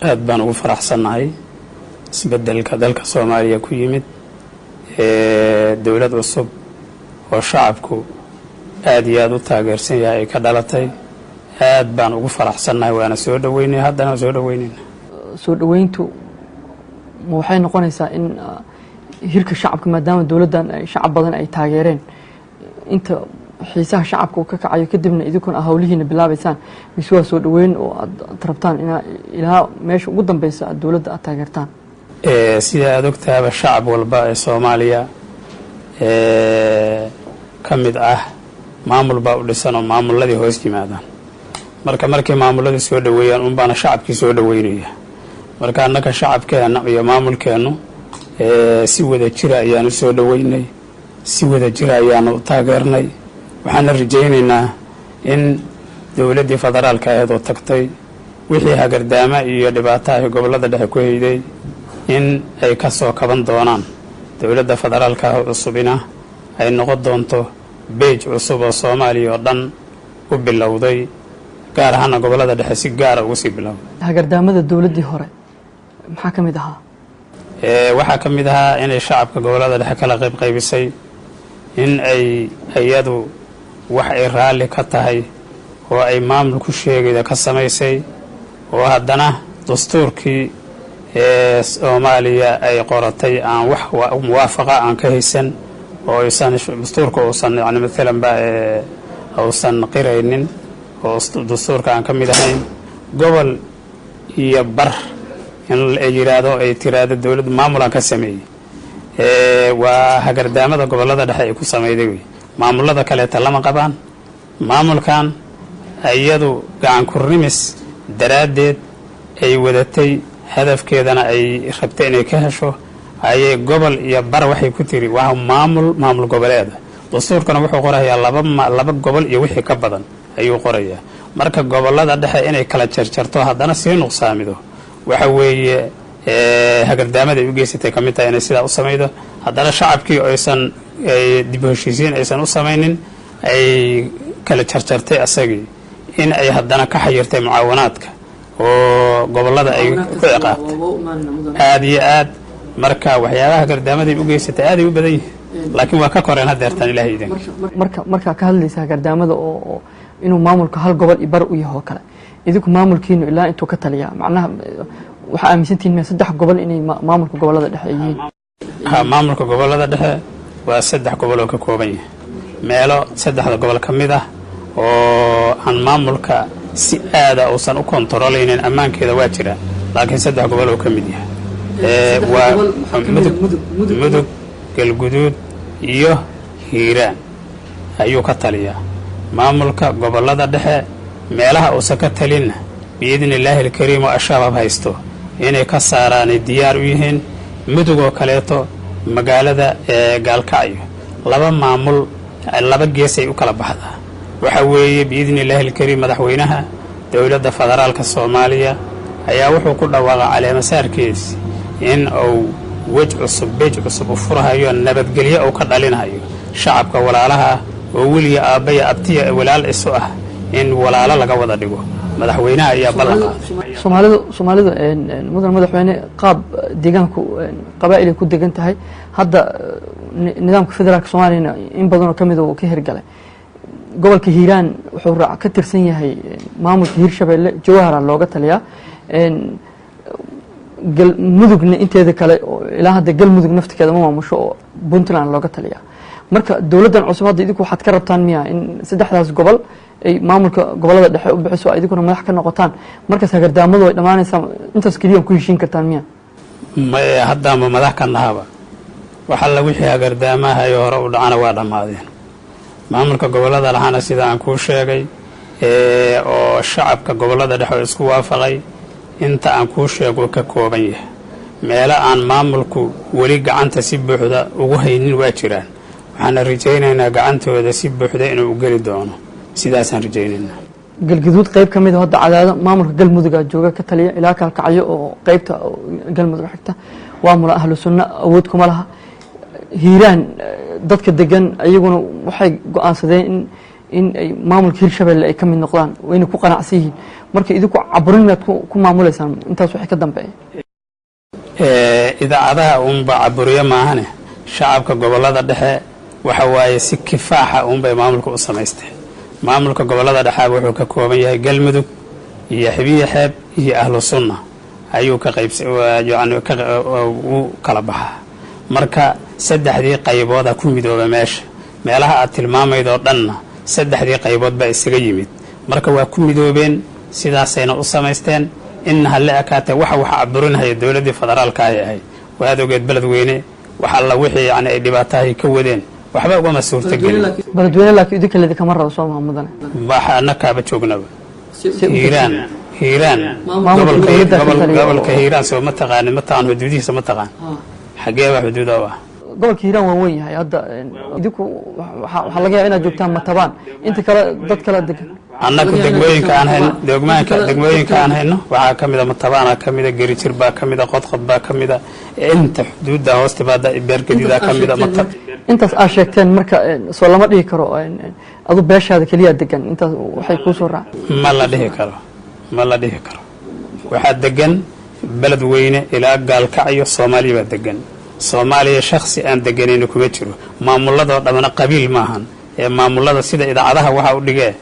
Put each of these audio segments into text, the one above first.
aad baan ugu faraxsanahay isbedelka dalka Soomaaliya ku yimid dawlad cusub oo shacabku aad iyo aad u taageersan yahay ka dhalatay aad baan ugu faraxsanahay waana soo dhaweynay haddana soo dhaweynayna soo dhaweyntu waxay noqonaysaa in hirka shacabka maadaama dawladdan ay shacab badan ay taageereen inta xiisaha shacabka ka kacayo kadibna idinkuna hawlihiina bilaabaysaan miswaa soo dhaweyn oo aad rabtaan ilaa meesha ugu dambaysa dawladda aad taageertaan sida aad ogtahay shacab walba ee Soomaaliya ka mid ah maamul baa u dhisan oo maamuladii hoos yimaadaan markii maamuladii soo dhaweeyaan un baana shacabkii soo dhaweynaya marka annaka shacabkeena iyo maamulkeenu si wada jira ayaan soo dhaweynay si wada jira ayaan u taageernay waxaan rajaynaynaa in dawladda federaalka ay oo tagtay wixii hagardaama iyo dhibaato ay gobolada dhexe ku hayday in ay ka soo kaban doonaan dawladda federaalka cusubina ay noqon doonto beej cusub oo Soomaaliya oo dhan u bilowday gaar ahaan gobolada dhexe si gaar ah ugu sii bilowday hagardaamada dawladdii hore maxaa kamid ahaa waxaa kamid ahaa in shacabka gobolada dhexe kala qaybisay in ay ayadu wax ay raali ka tahay oo ay maamul ku sheegayda ka samaysay oo haddana dastuurkii Soomaaliya ay qoratay aan wax muwaafaqa aan ka haysan oo aysan dastuurka uusan yani midalan ba uusan qiraynin oo dastuurka aan ka mid ahayn gobol iyo bar in ay yiraahdo ay tiraado dawladda maamulan ka sameeyay waa hagardaamada gobolada dhexe ay ku sameeyay maamulada kale lama qabaan maamulkan ayadu gacan ku rimis daraadeed ay wadatay hadafkeedana ay rabtay inay ka hesho ayay gobol iyo bar waxay ku tiri waa maamul goboleed dastuurkana wuxuu qorayaa laba gobol iyo wixii ka badan ayuu qorayaa marka gobolada dhexe inay kala jarjarto haddana sii nuqsaamido waxa weeye hagardaamada ay u geysatay kamid tahay inay sidaa u sameeydo haddana shacabkii aysan dib u heshiisiin aysan u samaynin ay kala jarjartay asagii in ay haddana ka xayirtay mucaawanaadka oo gobolada ay ku ciqaabtay aad iyo aad marka waxyaabaha hagardaamada ay u geysatay aad ay u badan yihiin laakiin waa ka koreen hadeertan ilaahay idin marka ka hadlaysa hagardaamada oo inuu maamulka hal gobol iyo bar u yahay oo kale idinku maamulkiinu ilaa intuu ka taliyaa macnaha waxa aaminsantiin saddex gobol inay maamulka gobolada dhexe yihiin maamulka gobolada dhexe waa saddex gobol oo ka kooban yahay meelo saddexda gobol kamid ah oo aan maamulka si aad ah uusan u kontrolaynin amaankeeda waa jira laakiin saddex gobol oo kamid yahay waa mudug galguduud iyo hiiraan ayuu ka taliyaa maamulka gobolada dhexe meelaha uusan ka talinna biidnillaahi alkariim oo ashabaab haysto inay ka saaraan diyaar u yihiin mudug oo kaleeto magaalada gaalkacyo laba maamul laba gees ay u kala baxdaa waxa weeye biidnillaahi alkariim madaxweynaha dawladda federaalka Soomaaliya ayaa wuxuu ku dhawaaqay caleemasaarkiis in uu waj cusub beej cusub u furahayo nabadgelyo oo ka dhalinayo shacabka walaalaha oo waliya aabaya abtiya walaal isu ah in walaalo laga wada dhigo madaxweynaha ayaa ballan Soomaalidu madaxweyne qaab deegaanku qabaa'il ku degan tahay hadda nidaamka federaalka Soomaaliya in badan oo kamid ah ka hirgalay gobolka Hiiraan wuxuu raac ka tirsan yahay maamulka Hiirshabeelle Jawhara looga taliyaa mudugna inteeda kale ilaa hadda galmudug nafteeda ma maamusho oo Puntland looga taliyaa marka dawladdan cusub hadda idinku waxaad ka rabtaan miyaa in saddexdaas gobol ay maamulka gobolada dhexe u bixiso idinku madax ka noqotaan markaas hagardaamadu ay dhamaanaysaa intaas kaliya ku heshiin kartaan miyaa ma hadda ma madax ka nahaba waxa la wixii hagardaamaha ay hore u dhacana waa dhamaadeen maamulka gobolada lahana sida aan ku sheegay oo shacabka gobolada dhexe isku waafaqay inta aan ku sheego ka kooban yahay meelo aan maamulku wali gacanta si buuxda ugu haynin waa jiraan waxaan rajaynaynaa gacantooda si buuxda inuu gali doono sidaasaan rajaynaynaa galgaduud qayb kamid ah hadda cadaado maamulka galmudug jooga ka taliya ilaa kaalkacyo oo qaybta galmudug xigta waamul ahlu sunna awood kuma laha hiiraan dadka degan ayaguna waxay go'aansadeen in ay maamulka Hirshabelle ay ka mid noqdaan wayna ku qanacsan yihiin marka idinku caburin maad ku maamuleysaan intaas wixii ka dambeeyay idaacadaha unba caburiyo maahane shacabka gobolada dhexe waxa waaye si kifaaxa unbay maamulka u samaysteen maamulka gobolada dhexe wuxuu ka kooban yahay galmudug iyo xabiye xeeb iyo ahlu sunna ayuu ka qaybsan yani u kala baxaa marka saddexdii qaybooda ku midooba meelaha aad tilmaamaydo dhanna saddexdii qaybood baa isaga yimid marka waa ku midoobeen sidaasayna u samaysteen in halle akaatay waxa caburinaya dawladda federaalka ay ahay waad ogeed beledweyne waxa la wixii yani ay dhibaatahay ka wadeen waxba uga masuurtagelin beledweyne laakiin idinka leedi kama rabo Soomaaliya mudane waxa annaka joognaba hiiraan gobolka hiiraan soo ma taqaan xuduudihiisa ma taqaan xagee waa xuduuda ah gobolka hiiraan waa weyn yahay hadda idinku waxa laga yaabaa inaad joogtaan Matabaan inta kale dad kala degan annagu degmooyinka aan hayno waxaa ka mid ah Matabaan ka mid ah Gerijir baa ka mid ah Qodqod baa ka mid ah inta xuduudda hoostibaada Beergadida ka mid ah intaas aad sheegteen marka soo lama dhihi karo adu beeshaada kaliya degan intaas waxay ku soo raac ma la dhihi karo waxa degan beledweyne ilaa Gaalkacyo Soomaaliya baa degan Soomaaliya shakhsi aan deganayno kuma jiro maamulada dhamana qabiil maahan ee maamulada sida idaacadaha waxa u dhigay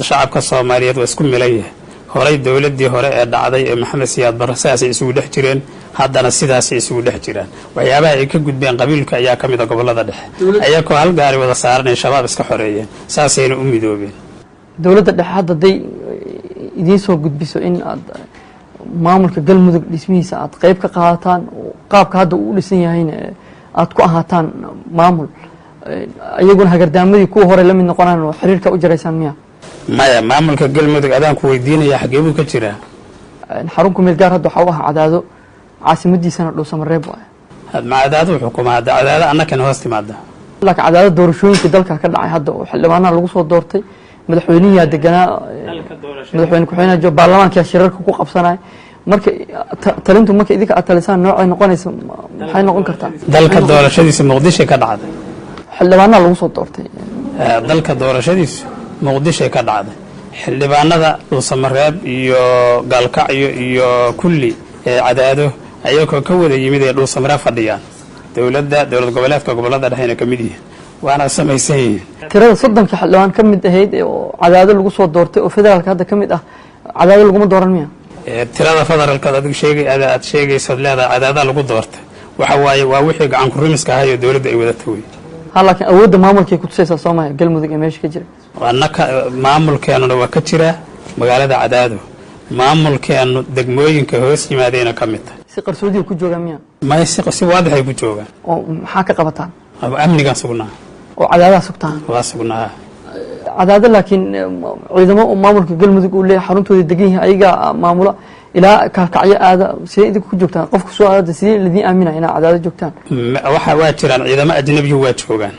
shacabka Soomaaliyeed waa isku milayah horay dawladii hore ee dhacday ee Maxamed Siyaad Barre saasi isugu dhex jireen haddana sidaas isugu dhex jiraan waxyaabaha ay ka gudbeen qabiilka ayaa ka mid ah gobolada dhexe ayagoo hal gaari wada saaran shabaab iska xoreeyeen saasayna u midoobeen dawladda dhexe hadda day idin soo gudbiso in aad maamulka galmudug dhismihiisa aad qayb ka qaadataan qaabka hadda uu dhisan yahayna aad ku ahaataan maamul ayaguna hagardaamadii kuwa hore la mid noqonaan oo xiriirka u jaraysaan miya maya maamulka galmudug adaan ku weydiinaya xagee buu ka jiraa xarunka meel gaar hadda waxa u ah Cadaado caasimadiisana Dhuusamareeb waay Cadaado xukuumadda Cadaado annakana hoos timaada laakiin Cadaado doorashooyinka dalka ka dhacay hadda oo xildhibaanada lagu soo doortay madaxweynaha deganaa madaxweyne ku-xigeenka jo baarlamaanka shirarka ku qabsanay marka talintu marka idinka atalisaan noocay noqonaysa maxay noqon kartaa dalka doorashadiisa Muqdisho ka dhacday xildhibaanada lagu soo doortay dalka doorashadiisa Muqdisho ka dhacday xildhibaanada Dhuusamareeb iyo Gaalkacyo iyo kulli Cadaado ayagoo ka wada yimid ee Dhuusamareeb fadhiyaan dawlad goboleedka gobolada dhexeena ka mid yihiin waana samaysay tirada 30 xildhibaan ka mid ahayd oo Cadaado lagu soo doortay oo federaalka hadda ka mid ah Cadaado lagu ma dooran miya tirada federaalka aad sheegayso leedahay Cadaado lagu doortay waxa waaye waa wixii gacan ku rumiska ahaa ee dawladda ay wada taway laakiin awoodda maamulka ku tusaysa Soomaaliya galmudug ee meesha ka jira annaka maamulkeena waa ka jira magaalada Cadaado maamulkeena degmooyinka hoos yimaadayna ka mid ah si qarsoodi ku jooga miya ma si waadax ay ku joogaan oo maxaa ka qabataan amniga sugnaa oo Cadaado sugtaan waa sugnaa Cadaado laakiin ciidamo maamulka galmudug uu leeyahay xaruntooda degan yahay ayaga maamula ilaa Gaalkacyo aada sidee idinku ku joogtaan qofku soo aada sidee lidin aaminaa inaa Cadaado joogtaan waxa waa jiraan ciidamo ajnabi waa joogaan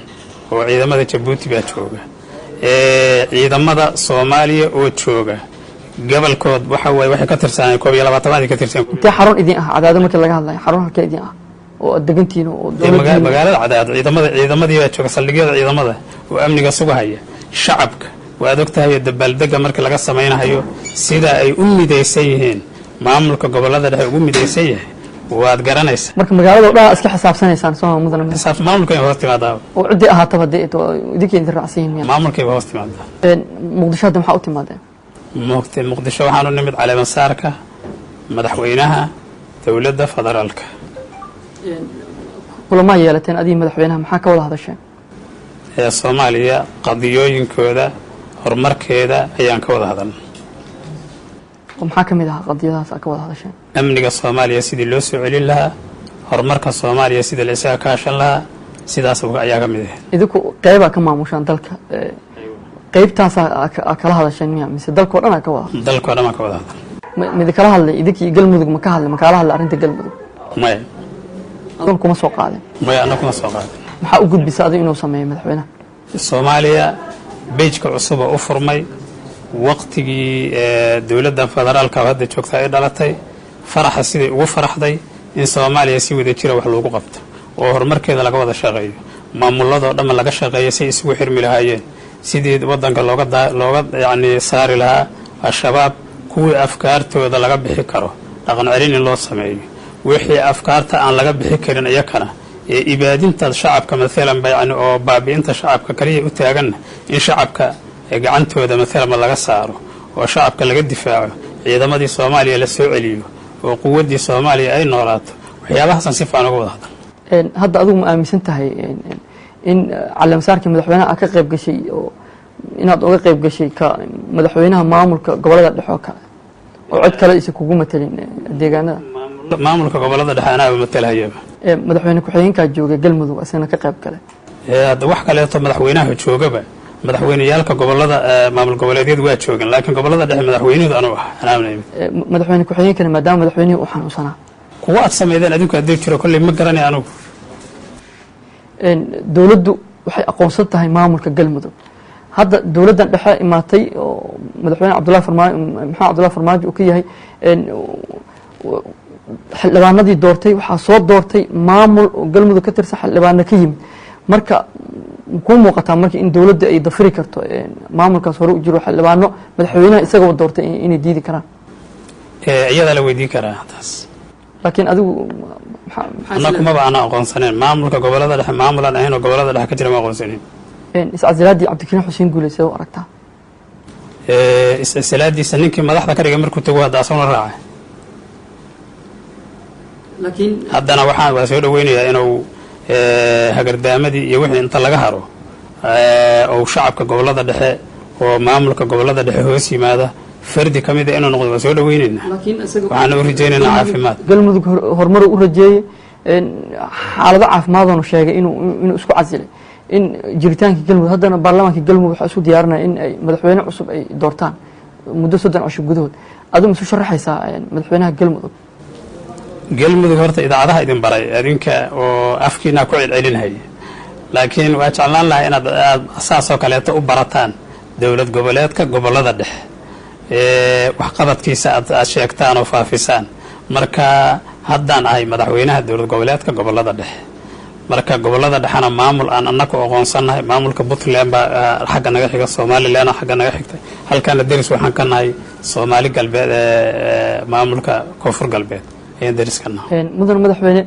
oo ciidamada Djibouti baa jooga ciidamada Soomaaliya oo jooga gobolkood waxa way waxay ka tirsanayeen 12 ka tirsan inta xarun idin ah Cadaado markii laga hadlayo xarun halkee idin ah oo degantiin oo dawladda magaalada Cadaado ciidamadii baa jooga saldhigyada ciidamada oo amniga sugahaya shacabka waad ogtahay dabaaldega markii laga sameeynayo sida ay u midaysan yihiin maamulka gobolada dhexe ugu midaysan yahay waad garanaysaa marka magaalada dhan iska xisaabsanaysaan soo mudana xisaab maamulka hoos timaada oo cidi ahaataba idinka idin raacsan yihiin maamulka hoos timaada Muqdisho hadda maxaa u timaadeen Muqdisho waxaanu nimid caleema saarka madaxweynaha dawladda federaalka kulama yeelateen adii madaxweynaha maxaa ka wada hadasheen Soomaaliya qadiyooyinkooda horumarkeeda ayaan ka wada hadalnay maxaa kamid ah qadiyadaas ka wada hadasheen amniga Soomaaliya sidii loo soo celin lahaa horumarka Soomaaliya sidii la isaga kaashan lahaa sidaas ayaa kamid ah idinku qayba ka maamushaan dalka qaybtaas kala hadasheen miya mise dalka dhan ka wada hadal mid kala hadlay idinkii galmudug ma ka hadlay ma kala hadlay arinta galmudug maya doon kuma soo qaadin maya ana kuma soo qaadin maxaa u gudbisay adii inuu sameeyo madaxweynaha Soomaaliya beejka cusub oo furmay waqtigii dawladda federaalka hadda joogta ay dhalatay faraxa sidii ugu faraxday in Soomaaliya si wada jira wax loogu qabto oo horumarkeeda laga wada shaqeeyo maamulada dhammaan laga shaqeeyo si isugu xirmi lahaayeen sidii waddanka looga yacni saari lahaa al-shabaab kuwii afkaartooda laga bixi karo dhaqan celin in loo sameeyo wixii afkaarta aan laga bixi karin iyakana ee ibaadinta shacabka maalan yacni oo baabi'inta shacabka kaliya u taaganna in shacabka gacantooda maalan laga saaro oo shacabka laga difaaco ciidamadii Soomaaliya la soo celiyo oo quwaddii Soomaaliya ay noolaato waxyaabahaas si fiican uga wada hadal hadda adigu ma aaminsan tahay in calaamasaarkii madaxweynaha ka qayb gashay oo inaad uga qayb gashay ka madaxweynaha maamulka gobolada dhexe oo kale oo cid kale isa kugu matelin deegaanada maamulka gobolada dhexe anaaba matalhayaba madaxweyne ku-xigeenka jooga galmudug asana ka qayb gale hadda wax kaleeto madaxweynaha joogaba madaxweyneyaalka gobolada maamul goboleedyadu waa joogan laakiin gobolada dhexe madaxweynuhu anuu ah anaamnay madaxweyne ku-xigeenkana maadaama madaxweynuhu uu xanuunsanaa kuwa aad sameeyeen adinku hadii jiro kulli ma garanay anugu dawladdu waxay aqoonsan tahay maamulka galmudug hadda dawladdan dhexe imaatay oo madaxweyne Cabdullaahi Farmaajo uu ka yahay xildhibaanadii doortay waxaa soo doortay maamul oo galmudug ka tirsan xildhibaano ka yimid marka ku muuqataa markii in dawladda ay dafiri karto maamulkaas hore u jiro xildhibaano madaxweynaha isagoo doortay inay diidi karaan iyada la weydiin karaa taas laakiin adigu annagu maba aan aqoonsaneen maamulka gobolada dhexe maamulan ahayn oo gobolada dhexe ka jira ma aqoonsaneen iscasilaadii Cabdikariin Xuseen Guule soo aragtaa iscasilaadiisa ninkii madaxda ka dhigay markuu tago hadda asoo raacay laakiin haddana waa soo dhaweynayaa inuu hagardaamadii iyo wixii inta laga haro oo shacabka gobolada dhexe oo maamulka gobolada dhexe hoos yimaada fardi kamid inuu noqdo waa soo dhaweynaynaa waxaan u rajaynaynaa caafimaad galmudug horumar u rajeeyay xaalado caafimaadana sheegay inuu isku casilay in jiritaanka galmudug haddana baarlamaanka galmudug waxa isku diyaarinaya in ay madaxweyne cusub ay doortaan muddo 30 cusub gudahood adigu isu sharaxaysaa madaxweynaha galmudug horta idaacadaha idin baray adinka oo afkiina ku celcelinay laakiin waa jeclaan lahaa inaad asaasoo kaleeto u barataan dawlad goboleedka gobolada dhexe wax qabadkiisa aad sheegtaan oo faafisaan marka haddaan ahay madaxweynaha dawlad goboleedka gobolada dhexe marka gobolada dhexana maamul aan annagu aqoonsanahay maamulka Puntland baa xagga naga xiga Soomaaliland xagga naga xigtay halkaana deris waxaan ka nahay Soomaali galbeed maamulka koonfur galbeed ayaan deriskana mudan madaxweyne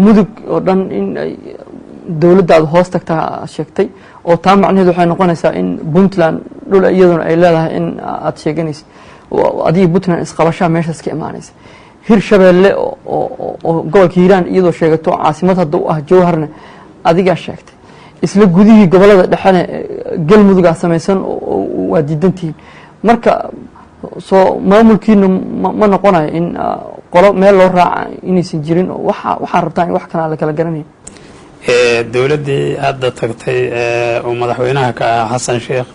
mudug oo dhan in ay dawladdaadu hoos tagtaa sheegtay oo taa macnaheedu waxay noqonaysaa in Puntland dhul iyaduna ay leedahay in aad sheeganayso adiga Puntland isqabashaa meeshaas ka imaanaysa Hirshabeelle oo gobolka Hiiraan iyadoo sheegato caasimad hadda u ah Jowharna adiga sheegtay isla gudihii gobolada dhexana galmuduga samaysan oo waa diidantiin marka soo maamulkiina ma noqonayo in qolo meel loo raaca inaysan jirin oo waxa rabtaan in wax kana la kala garanay dawladdii hadda tagtay oo madaxweynaha ka Xasan Sheekh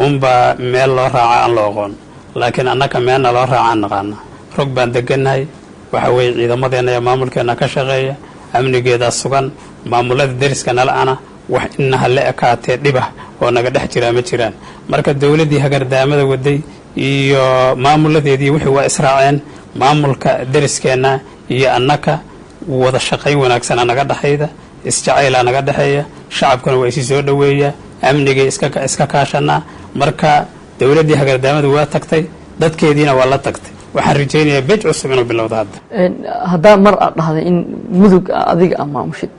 umba meel loo raaca aan loo aqoon laakiin annaka meelna loo raaca naqaana rog baan deganahay waxa weey ciidamadeena iyo maamulkeena ka shaqeeya amnigeeda sugan maamulada deriska nalaana wax inna la ekaatee dhiba oo naga dhex jira ma jiraan marka dawladdii hagardaamada waday iyo maamuladeedii wixii waa israaceen maamulka deriskeena iyo annaka wada shaqayn wanaagsan naga dhaxayda isjacayl naga dhaxeeya shacabkuna way soo dhaweeyaa amniga iska kaashana marka dawladdii hagardaamada waa tagtay dadkeediina waa la tagtay waxaan rajaynayaa bej cusub inuu bilowdo hadda mar aad dhahday in mudug adiga ama maamushid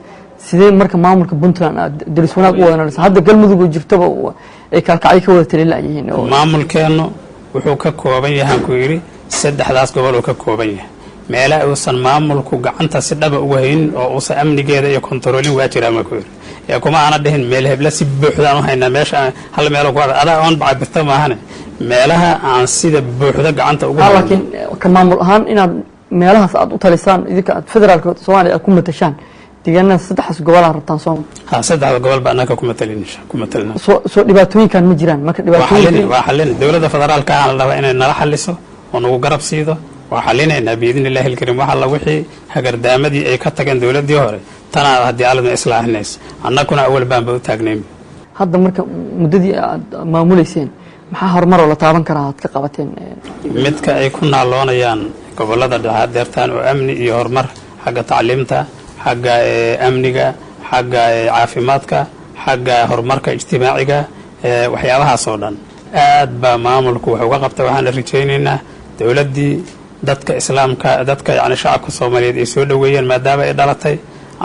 sidee marka maamulka Puntland deris wanaag u wadaanaysa hadda galmudug oo jirtaba ay kalkacay ka wada taliilayeen maamulkeenu wuxuu ka kooban yahay ku yiri saddexdaas gobol oo ka kooban yahay meelaha uusan maamulku gacanta si dhaba ugu hayn oo uusan amnigeeda iyo kontroolin waa jira ma ku yiri ee kuma ana dhahin meel hebla si buuxda aan hayna meesha hal meel ku ada aan bacbirta ma ahane meelaha aan sida buuxda gacanta ugu laakiin ka maamul ahaan inaad meelahaas aad u talisaan idinka federaalka Soomaaliya ku matashaan deegaanada saddexdaas gobol aan rabtaan saddexda gobol baa anaka ku matalina soo dhibaatooyinkan ma jiraan marka dhibaatooyin waa xalin dawladda federaalka aan la rabaa inay nala xaliso oo nagu garab siido waa xalinaynaa biidnillahi alkariim waxa la wixii hagardaamadii ay ka tageen dawladdii hore tana haddii aaladna islaahinayso annaguna awal baanba u taagnayn hadda marka muddadii aad maamuleyseen maxaa horumar oo la taaban karaa aad ka qabateen midka ay ku naaloonayaan gobolada dhexe deertaan oo amni iyo horumar xagga tacliimta xagga amniga xagga caafimaadka xagga horumarka ijtimaaciga waxyaabahaasoo dhan aad baa maamulku wax uga qabtay. waxaana rajaynaynaa dowladdii dadka islaamka dadka yani shacabka soomaaliyeed ay soo dhoweeyeen maadaama ay dhalatay,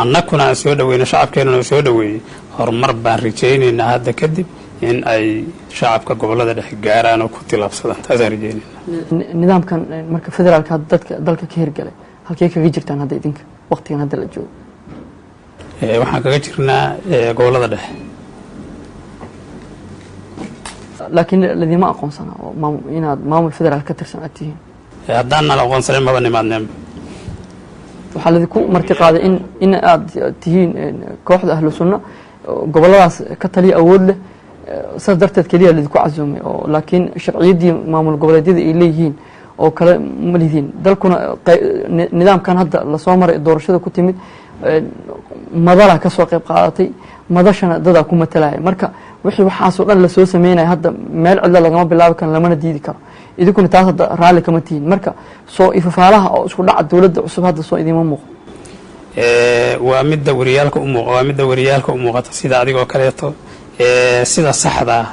annakuna aan soo dhoweyno, shacabkeenuna uu soo dhoweeyey. horumar baan rajaynaynaa hadda kadib in ay shacabka gobollada dhexe gaaraan oo ku tilaabsadaan. taasaan rajaynaynaa. nidaamkan marka federaalka dadka dalka ka hirgalay halkee kaga jirtaan hadda idinka waqtigan hadda la joogo? waxaan kaga jirnaa gobollada dhexe. laakiin ladima aqoonsana oo inaad maamul federaal ka tirsan aad tihiin. haddaan nala aqoonsanin maba nimaadneenba. waxaa ladinku marti qaaday in aad tihiin kooxda ahlu sunna gobolladaas ka taliya awood leh, saas darteed keliya ladinku casuumay. oo laakiin sharciyaddii maamul goboleedyada ay leeyihiin oo kale ma lihiin. dalkuna nidaamkan hadda lasoo maray doorashada ku timid madala ka soo qayb qaadatay, madashana dadaa ku matalaya. marka wixii waxaasoo dhan lasoo sameynaya hadda meel cidla lagama bilaabi karo, lamana diidi karo. idinkuna taas hadda raalli kama tihiin. marka soo ifafaalaha oo isku dhaca dowladda cusub hadda soo idima muuqo. waa midda wariyaalka u muuqata sida adigoo kaleeto. sida saxda ah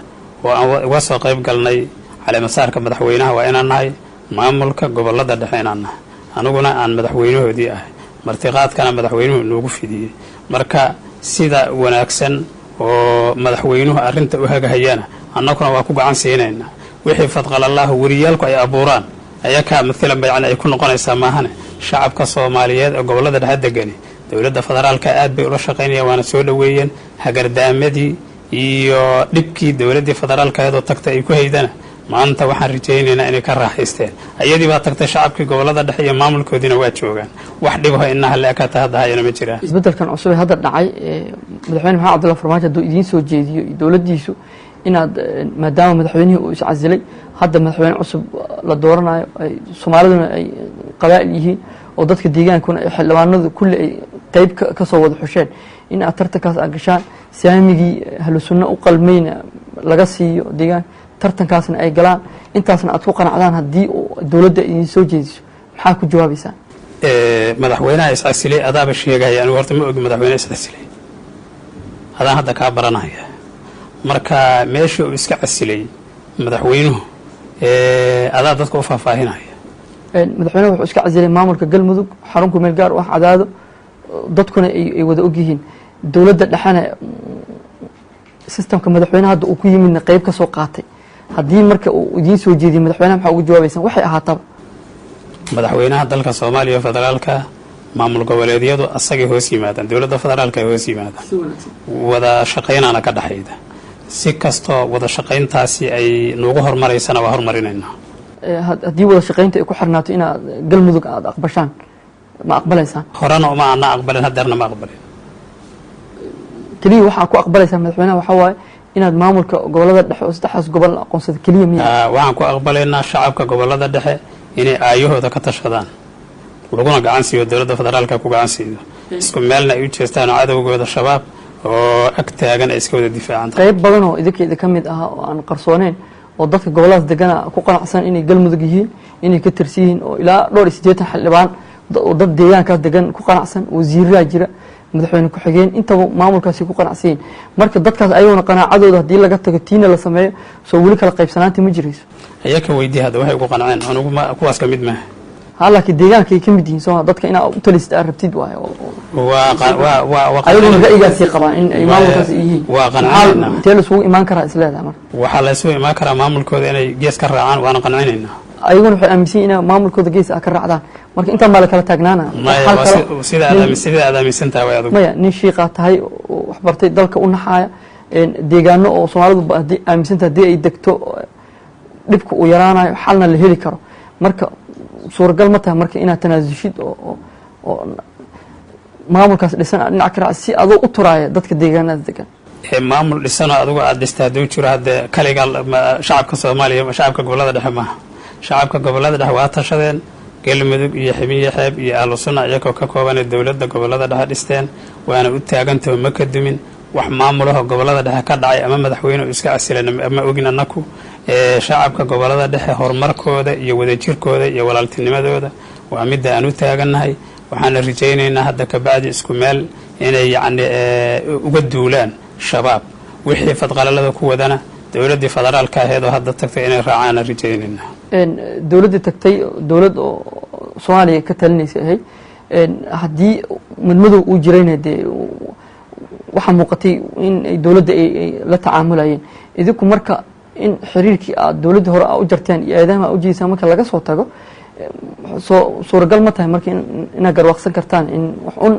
oo aan uga soo qayb galnay caleemasaarka madaxweynaha waa inaan nahay maamulka gobollada dhexe inaan nahay, aniguna aan madaxweynahoodii ahay, martiqaadkana madaxweynuhu inoogu fidiyey. marka sida wanaagsan oo madaxweynuhu arrinta u hagahayana annaguna waa ku gacan siinaynaa. wixii fadqalallahu wariyaalku ay abuuraan ayakaa maalan yani ay ku noqonaysaa maahane. shacabka soomaaliyeed ee gobollada dhexe degani dowladda federaalka aad bay ula shaqaynayaan, waana soo dhoweeyeen. hagardaamadii iyo dhibkii dowladdii federaalkaeedoo tagtay ay ku haydana maanta waxaan rajaynaynaa inay ka raaxaysteen. ayadii baa tagtay shacabkii gobollada dhexe iyo maamulkoodiina waa joogaan. wax dhibaho inaha leekata hadda hayana ma jiraan. isbeddelkan cusub ee hadda dhacay madaxweyne maxamed cabdullahi farmaajo hadduu idiin soo jeediyo dowladdiisu inaad maadaama madaxweynihii uu iscasilay hadda madaxweyne cusub la dooranayo, soomaaliduna ay qabaa'il yihiin oo dadka deegaankuna xildhibaanadu kulli ay qayb ka soo wada xusheen, in aad tartankaas aad gashaan, saamigii ahlu sunna u qalmayna laga siiyo deegaanka, tartankaasna ay galaan, intaasna aad ku qanacdaan haddii dowladda idiin soo jeediso, maxaa ku jawaabaysaan? madaxweynaha iscasilay adaaba sheegaya. anigu horta ma ogi madaxweyne iscasilay, adaan hadda kaa baranaya. marka meeshii uu iska casilay madaxweynuhu adaa dadka u faahfaahinaya. madaxweynuhu wuxuu iska casilay maamulka galmudug, xarunku meel gaar u ah Cadaado, dadkuna ay wada ogyihiin. dowladda dhexena sistamka madaxweynaha hadda uu ku yimidna qayb ka soo qaatay. haddii marka uu idiin soo jeediyey madaxweynaha maxaa ugu jawaabaysaan waxay ahaataba? madaxweynaha dalka soomaaliya federaalka maamul goboleedyadu asagay hoos yimaadaan, dowladda federaalka ay hoos yimaadaan, wada shaqaynaana ka dhaxayda. si kastoo wada shaqayntaasi ay noogu hormaraysana waa hormarinaynaa. haddii wada shaqaynta ay ku xirnaato inaad galmudug aad aqbashaan ma aqbalaysaan? horena uma ana aqbalin, hadeerna ma aqbalin. keliya waxaa ku aqbalaysaa madaxweynaha waxaa waaye inaad maamulka gobollada dhexe oo saddexdaas gobol la aqoonsada keliya miya? waxaan ku aqbalaynaa shacabka gobollada dhexe inay aayahooda ka tashadaan, laguna gacan siiyo dowladda federaalka ku gacan siiyo, isku meelna ay u jeestaan oo cadowgooda shabaab oo ag taagan ay iska wada difaacaan. qayb badan oo idinkeeda ka mid ah oo aan qarsooneyn oo dadka gobolladaas degana ku qanacsan inay galmudug yihiin, inay ka tirsan yihiin, oo ilaa 80 xildhibaan oo dad deegaankaas degan ku qanacsan, wasiiraa jira, madaxweyne ku-xigeen, intaba maamulkaasi ku qanacsan yihiin. marka dadkaas ayaguna qanaacadooda haddii laga tago tiina la sameeyo soo weli kala qaybsanaantii ma jirayso? ayaa ka weydii hadda waxay ugu qanceen, anigu kuwaas ka mid maaha. laakiin deegaanka ay ka mid yihiin soo dadka inaad u talisid aad rabtid waaye. ayaguna ra'yigaasay qabaan in ay maamulkaas yihiin. waa qancinaynaa. intee la isugu imaan karaa isleedahay marka? waxaa la isugu imaan karaa maamulkooda inay gees ka raacaan, waana qancinaynaa. ayaguna waxay aaminsan yihiin in maamulkooda gees ka raacdaan. marka intaan baa la kala taagnaana. sida aad aaminsan tahay way adigu. maya nin shiiqaa tahay oo wax bartay dalka u naxaaya, deegaano oo soomaalidu haddii aaminsan tahay haddii ay degto dhibka uu yaraanayo xalna la heli karo. marka suuragal ma tahay marka inaad tanaasulshid oo maamulkaas dhisan dhinac ka raac si adoo u turaaya dadka deegaanada degan? maamul dhisanoo adigu aad dhista hadduu jiro hadde kaliga shacabka soomaaliya shacabka gobollada dhexe maaha. shacabka gobollada dhexe waa tashadeen. galmudug iyo ximiye xeeb iyo ahlu sunna iyagoo ka koobanee dowladda gobollada dhexe dhisteen, waana u taagantaho ma ka dumin. wax maamulaho gobollada dhexe ka dhacay ama madaxweyne u iska casilan ma ogin annaku. shacabka gobollada dhexe horumarkooda iyo wadajirkooda iyo walaaltinimadooda waa midda aan u taagannahay. waxaana rajaynaynaa hadda kabacdi isku meel inay yacni uga duulaan shabaab. wixii fadqalalada ku wadana dowladdii federaalka ahayd oo hadda tagtay inay raacaan rajaynayna. dowladdii tagtay dowlad oo Soomaaliya ka talinaysa ahay haddii madmadow uu jirayna dee waxaa muuqatay in ay dowladda ay la tacaamulayeen idinku marka in xiriirkii aad dowladda hore u jarteen iyo aadaama u jeedisaan marka laga soo tago suuragal ma tahay marka inaad garwaaqsan kartaan in wax un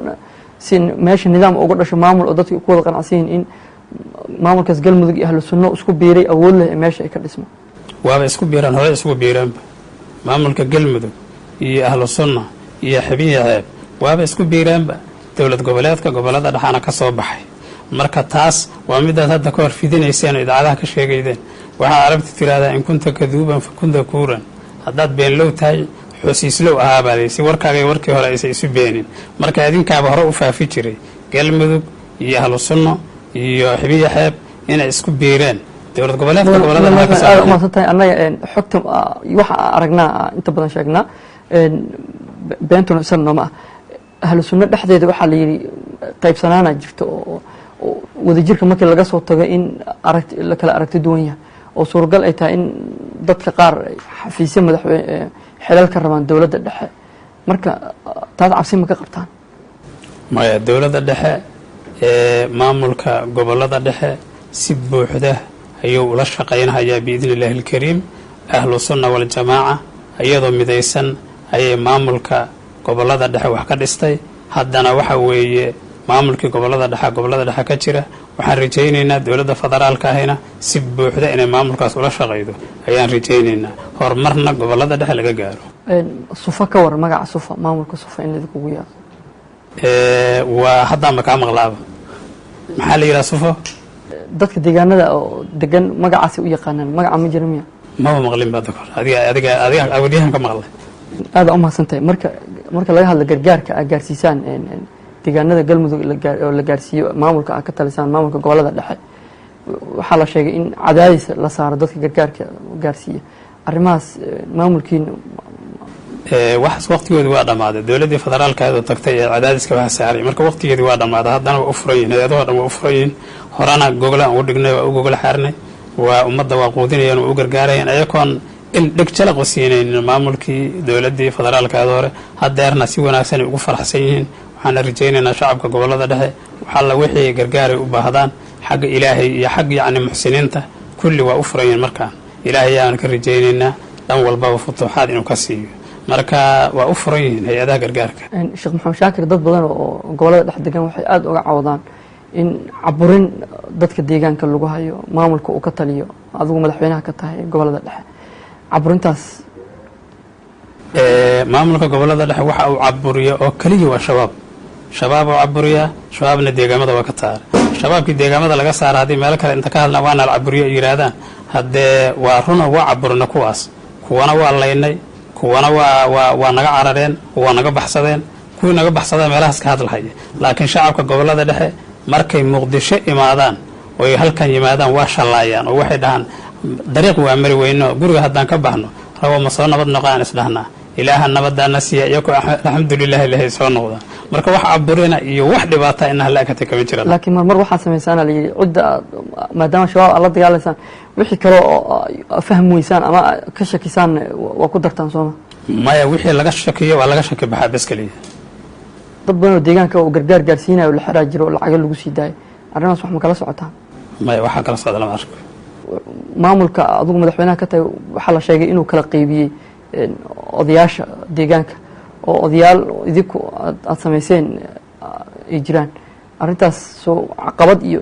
si meesha nidaam uga dhasho maamul oo dadku ku wada qanacsan yihiin in maamulkaas galmudug iyo ahlu sunno isku biiray awood leh meesha ay ka dhismo waaba isku biiraan hore isku biiraanba maamulka galmudug iyo ahlu sunna iyo xabiya ceeb waaba isku biiraanba dowlad goboleedka gobolada dhaxana ka soo baxay marka taas waa midaad hadda ka hor fidinayseen idaacadaha ka sheegaydeen waxaa aragti tiraahdaa in kunta kaduuban fa kunta kuuran haddaad beenlow tahay xusiislow ahaabaday si warkaaga warkii hore aysan isu beenin marka idinkaaba hore u faafi jiray galmudug iyo ahlu sunno iyo xabiya ceeb inay isku biireen dowlad goboleedka gobolada dhaxana ma santahay annaga xogta waxa aragnaa inta badan sheegnaa beentuna sanno ma ahlu sunno dhexdeeda waxaa la yiri qaybsanaana jirto oo wadajirka markii laga soo tago in la kala aragti duwan yahay oo suuragal ay tahay in dadka qaar xafiisyo madaxweyne xilal ka rabaan dowladda dhexe marka taas cabsi ma ka qabtaan maya dowladda dhexe maamulka gobolada dhexe si buuxda ayuu ula shaqaynayaa biidni illaahi alkariim ahlu sunna wal jamaaca iyadoo midaysan ayay maamulka gobolada dhexe wax ka dhistay haddana waxa weeye maamulkii gobolada dhexe ka jira waxaan rajaynaynaa dowladda federaalka ahayna si buuxda inay maamulkaas ula shaqaydo ayaan rajaynaynaa horumarna gobolada dhexe laga gaaro. sufa ka war magaca sufa maamulka sufa in idinkugu yaaqo waa haddaanba kaa maqlaaba maxaa la yidhaha sufo dadka deegaanada oo degan magacaasi u yaqaanaan magaca ma jira miya maba maqlin baa dakor adiga awadiyahan ka maqlay aada u mahadsantahay marka laga hadla gargaarka aad gaarsiisaan deegaanada galmudug oo la gaarsiiyo maamulka aad ka talisaan maamulka gobolada dhexe waxaa la sheegay in cadaadis la saaro dadka gargaarka gaarsiiya arrimahaas maamulkiina waxaas waqtigoodii waa dhammaaday dowladdii federaalka ayadoo tagtay ee cadaadiska waxa saaray marka waqtigeedii waa dhammaaday haddana waa u furan yihin hay-adahoo dhan waa u furan yihin horena gogolaan ugu dhignay waa u gogol xaarnay waa ummadda waa quudinayaan waa u gargaarayaan ayagoon in dheg jalaqu siinaynin maamulkii dowladdii federaalka ayada hore haddeerna si wanaagsan ay ugu faraxsan yihiin waxaana rajaynaynaa shacabka gobolada dhexe waxalla wixii gargaaray u baahdaan xagga ilaahay iyo xag yacni muxsiniinta kulli waa u furan yihin markaan ilaahay ayaan ka rajaynaynaa dhan walbaba futuuxaad inuu ka siiyo marka waa u furan yihiin hay-adaha gargaarka. sheekh maxamed shaakir dad badan oo gobolada dhex degan waxay aada uga cawdaan in caburin dadka deegaanka lagu hayo maamulka uu ka taliyo adigu madaxweynaha ka tahay gobolada dhexe caburintaas maamulka gobolada dhexe waxa uu caburiya oo keliya waa shabaab oo caburiya shabaabna deegaamada waa ka taara shabaabkii deegaamada laga saara haddii meelo kale inta ka hadla waana la caburiya ay yidhaahdaan haddee waa runa waa caburina kuwaas kuwana waa laynay kuwana waa naga carareen waa naga baxsadeen kuwii naga baxsadeen meelahaas ka hadlahaya laakiin shacabka gobolada dhexe markay muqdisho imaadaan oy halkan yimaadaan waa shallaayaan oo waxay dhahaan dariiq waa mari weyno guriga haddaan ka baxno rabo ma soo nabad noqaan isdhahnaa ilaaha nabadaana siiya iyagoo alxamdulilah ilaahay soo noqdaan marka wax caburina iyo wax dhibaata ina halaakatay kama jiraan laakiin mar waxaad samaysaana la yidhi cidda maadaama shabaab aad la dagaalaysaan wixii kale oo fahmi weysaan ama ka shakisaan waa ku dartaan sooma maya wixii laga shakiyo waa laga shaki baxaa bes keliya dad badan oo deegaanka oo gargaar gaarsiinayo oo la xiraa jiro oo lacago lagu sii daayo arrimahaas wax ma kala socotaan maya waxaa kala socda lama arko maamulka adigu madaxweynaha ka tahay waxaa la sheegay inuu kala qaybiyey odayaasha deegaanka oo odayaal idinku aad samayseen ay jiraan arrintaas soo caqabad iyo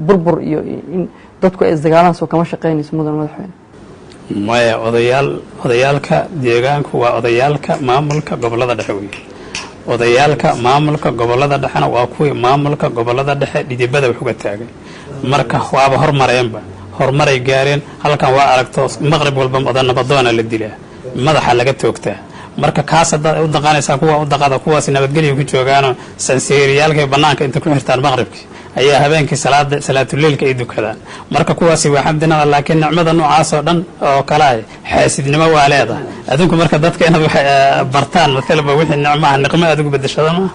burbur iyo in dadku ay isdagaalaan soo kama shaqaynayso mudan madaxweyne maya odayaalka deegaanku waa odayaalka maamulka gobolada dhexe wey odayaalka maamulka gobolada dhexena waa kuwii maamulka gobolada dhexe dhidibada wax uga taagay marka waaba hormareenba horumaray gaareen halkan waa aragto maqrib walba nabadoona la dilaa madaxa laga toogtaa marka kaas haddaad u daqanaysaa kuwa u daqada kuwaas nabadgelyo ku joogaano sanseeriyaalka bannaanka inta ku xirtaan maqribkii ayaa habeenkii salaatuleilka ay dukadaan marka kuwaasi waa xamdinada laakiin nicmada noocaas oo dhan oo kale ah xaasidnimo waa leedahay adinku marka dadka inaad wax bartaan matalaba wixii nicmaha niqmo adigu bedeshada maaha